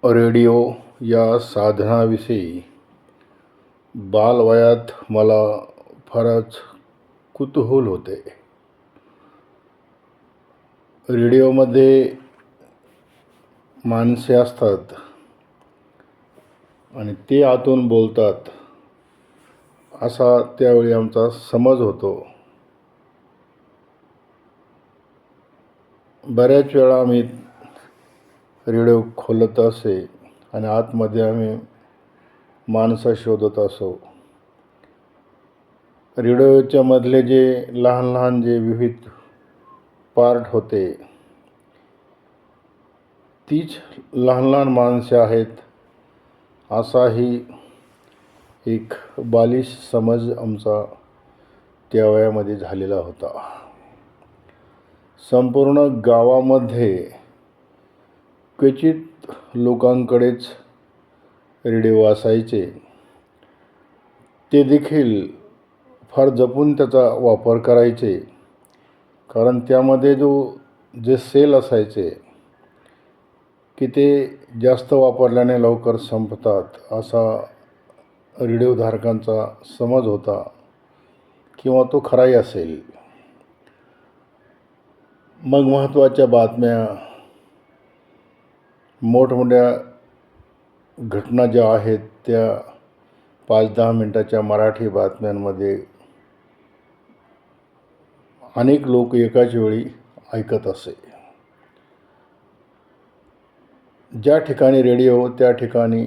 Radio या साधनाविषयी बालवयात मला फारच कुतूहल होते. रेडिओमध्ये माणसे असतात आणि ते आतून बोलतात असा त्यावेळी आमचा समज होतो. बऱ्याच वेळा आम्ही रेडिओ खोलत असे आणि आतमध्ये आम्ही माणसं शोधत असो. रेडिओच्या मधले जे लहान लहान जे विविध पार्ट होते, तीच लहान लहान माणसे आहेत असाही एक बालिश समज आमचा त्या वयामध्ये झालेला होता. संपूर्ण गावामध्ये क्वचित लोकांकडेच रेडिओ असायचे. ते देखील फार जपून त्याचा वापर करायचे, कारण त्यामध्ये जे सेल असायचे की ते जास्त वापरल्याने लवकर संपतात असा रेडिओधारकांचा समज होता, किंवा तो खराही असेल. मग महत्त्वाच्या बातम्या, मोठमोठ्या घटना ज्या आहेत त्या 5-10 मिनटाच्या मराठी बातम्यांमध्ये अनेक लोक एकाच वेळी ऐकत असे. ज्या ठिकाणी रेडिओ त्या ठिकाणी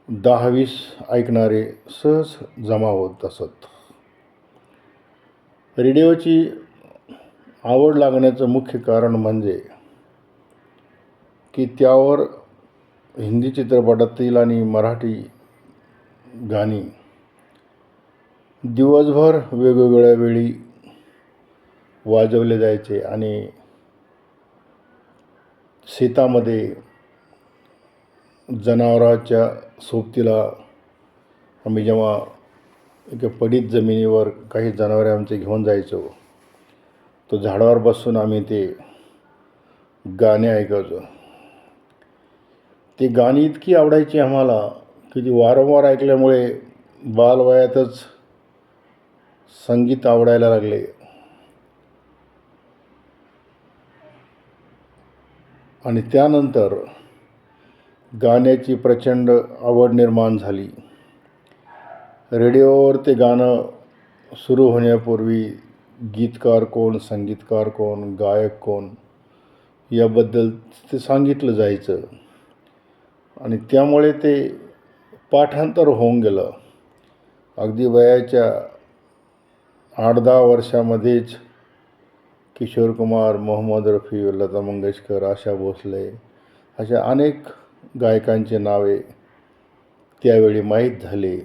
10-20 ऐकणारे सहज जमा होत असत. रेडिओची आवड लागण्याचं मुख्य कारण म्हणजे की त्यावर हिंदी चित्रपटातील आणि मराठी गाणी दिवसभर वेगवेगळ्या वेळी वाजवले जायचे. आणि शेतामध्ये जनावराच्या सोबतीला आम्ही जेव्हा एका पडीत जमिनीवर काही जनावरे आमचे घेऊन जायचो, तो झाडावर बसून आम्ही ते गाणे ऐकायचो. ती गाणी इतकी आवडायची आम्हाला की ती वारंवार ऐकल्यामुळे बालवयातच संगीत आवडायला लागले. आणि त्यानंतर गाण्याची प्रचंड आवड निर्माण झाली. रेडिओवर ते गाणं सुरू होण्यापूर्वी गीतकार कोण, संगीतकार कोण, गायक कोण याबद्दल ते सांगितलं जायचं. आणि त्यामुळे ते पाठांतर होऊन गेलं. अगदी वयाच्या 8-10 वर्षामध्येच किशोर कुमार, मोहम्मद रफी, लता मंगेशकर, आशा भोसले अशा अनेक गायकांची नावे त्यावेळी माहीत झाली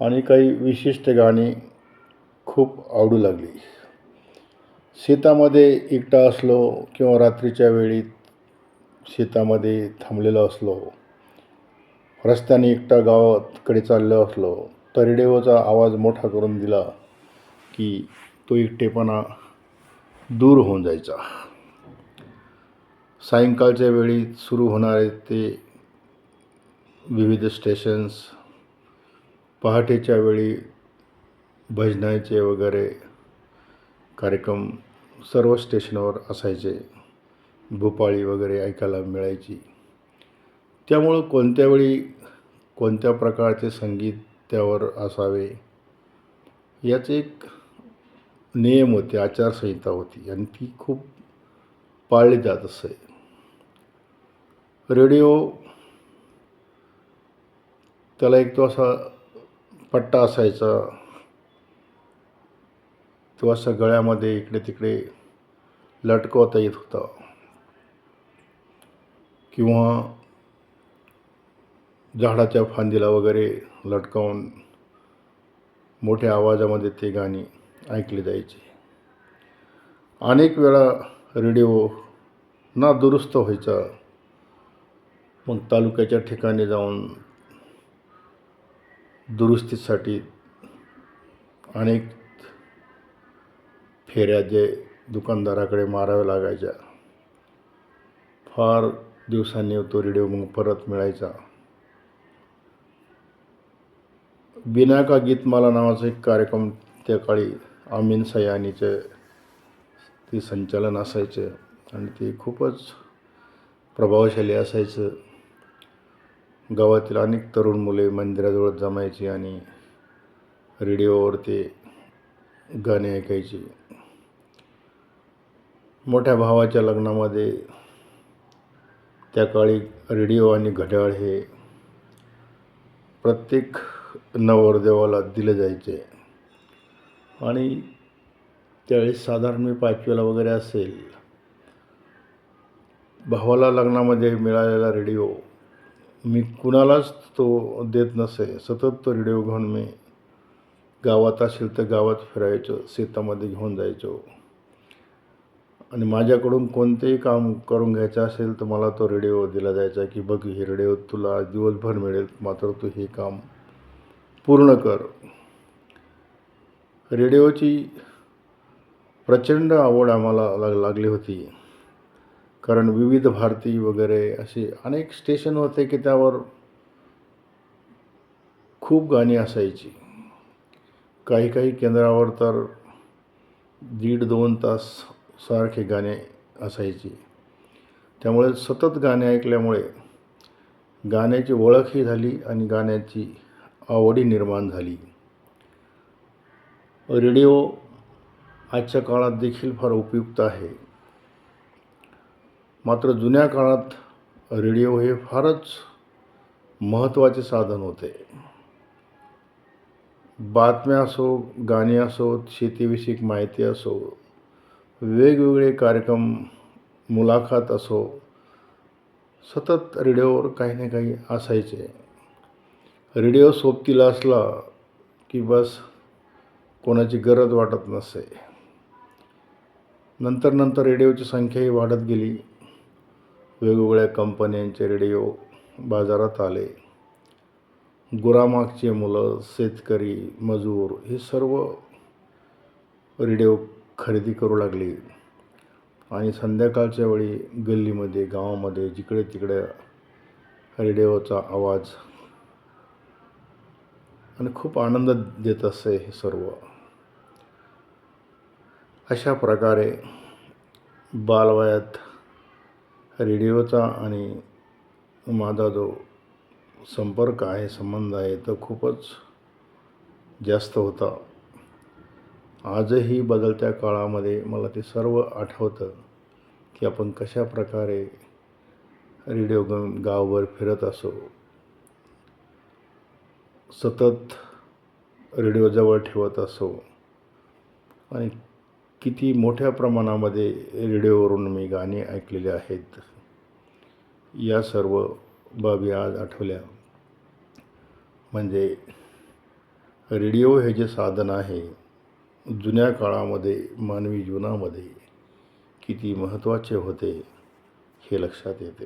आणि काही विशिष्ट गाणी खूप आवडू लागली. शेतामध्ये एकटा असलो किंवा रात्रीच्या वेळी शेतामध्ये थांबलेलो असलो, रस्त्याने एकटा गावाकडे चाललो असलो, तर रेडिओचा आवाज मोठा करून दिला की तो एकटेपणा दूर होऊन जायचा. सायंकाळच्या वेळी सुरू होणारे ते विविध स्टेशन्स, पहाटेच्या वेळी भजनाचे वगैरे कार्यक्रम सर्व स्टेशनवर असायचे. भोपाळी वगैरे ऐकायला मिळायची. त्यामुळं कोणत्या वेळी कोणत्या प्रकारचे संगीत त्यावर असावे याचे एक नियम होते, आचारसंहिता होती आणि ती खूप पाळली जात असे. रेडिओ त्याला एक तो असा पट्टा असायचा, तो असा गळ्यामध्ये इकडे तिकडे लटकवता येत होता, किंवा झाडाच्या फांदीला वगैरे लटकावून मोठ्या आवाजामध्ये ते गाणी ऐकली जायची. अनेक वेळा रेडिओ ना दुरुस्त व्हायचा. मग तालुक्याच्या ठिकाणी जाऊन दुरुस्तीसाठी अनेक फेऱ्या जे दुकानदाराकडे माराव्या लागायच्या. फार दिवसांनी तो रेडिओ मग परत मिळायचा. बिना का गीतमाला नावाचा एक कार्यक्रम त्या काळी आमीन सयानीचं ते संचालन असायचं आणि ते खूपच प्रभावशाली असायचं. गावातील अनेक तरुण मुले मंदिराजवळ जमायची आणि रेडिओवर ते गाणे ऐकायची. मोठ्या भावाच्या लग्नामध्ये त्या काळी रेडिओ आणि घड्याळ हे प्रत्येक नवरदेवाला दिले जायचे आणि त्यावेळेस साधारण मी 5वीला वगैरे असेल. भावाला लग्नामध्ये मिळालेला रेडिओ मी कुणालाच तो देत नसे. सतत तो रेडिओ घेऊन मी गावात असेल तर गावात फिरायचो, शेतामध्ये घेऊन जायचो आणि माझ्याकडून कोणतेही काम करून घ्यायचं असेल तर मला तो रेडिओ दिला जायचा की बघ हे रेडिओ तुला दिवसभर मिळेल, मात्र तू हे काम पूर्ण कर. रेडिओची प्रचंड आवड आम्हाला लागली होती, कारण विविध भारती वगैरे असे अनेक स्टेशन होते की त्यावर खूप गाणी असायची. काही काही केंद्रावर तर 1.5-2 तास सारखे गाणे असायची. त्यामुळे सतत गाणे ऐकल्यामुळे गाण्याची ओळखही झाली आणि गाण्याची आवडही निर्माण झाली. रेडिओ आजच्या काळात देखील फार उपयुक्त आहे. मात्र जुन्या काळात रेडिओ हे फारच महत्त्वाचे साधन होते. बातम्या असो, गाणी असोत, शेतीविषयक माहिती असो, वेगवेगळे कार्यक्रम, मुलाखत असो, सतत रेडिओवर काही ना काही असायचे. रेडिओ सोबतीला असला की बस कोणाची गरज वाटत नसे. नंतर रेडिओची संख्याही वाढत गेली. वेगवेगळ्या कंपन्यांचे रेडिओ बाजारात आले. गुरामागचे मुलं, शेतकरी, मजूर हे सर्व रेडिओ खरेदी करू लागली आणि संध्याकाळच्या वेळी गल्लीमध्ये, गावामध्ये जिकडे तिकडे रेडिओचा आवाज आणि खूप आनंद देत असे हे सर्व. अशा प्रकारे बालवयात रेडिओचा आणि माझा जो संपर्क आहे, संबंध आहे तो खूपच जास्त होता. आजही बदलत्या काळामध्ये मला ते सर्व आठवतं की आपण कशा प्रकारे रेडिओ घेऊन गावभर फिरत असो, सतत रेडिओ जवळ ठेवत असो आणि किती मोठ्या प्रमाणामध्ये रेडिओवरून मी गाणी ऐकलेली आहेत. या सर्व बाबी आज आठवल्या म्हणजे रेडिओ हे जे साधन आहे जुन्या काळामध्ये मानवी जीवनामध्ये किती महत्त्वाचे होते हे लक्षात येते.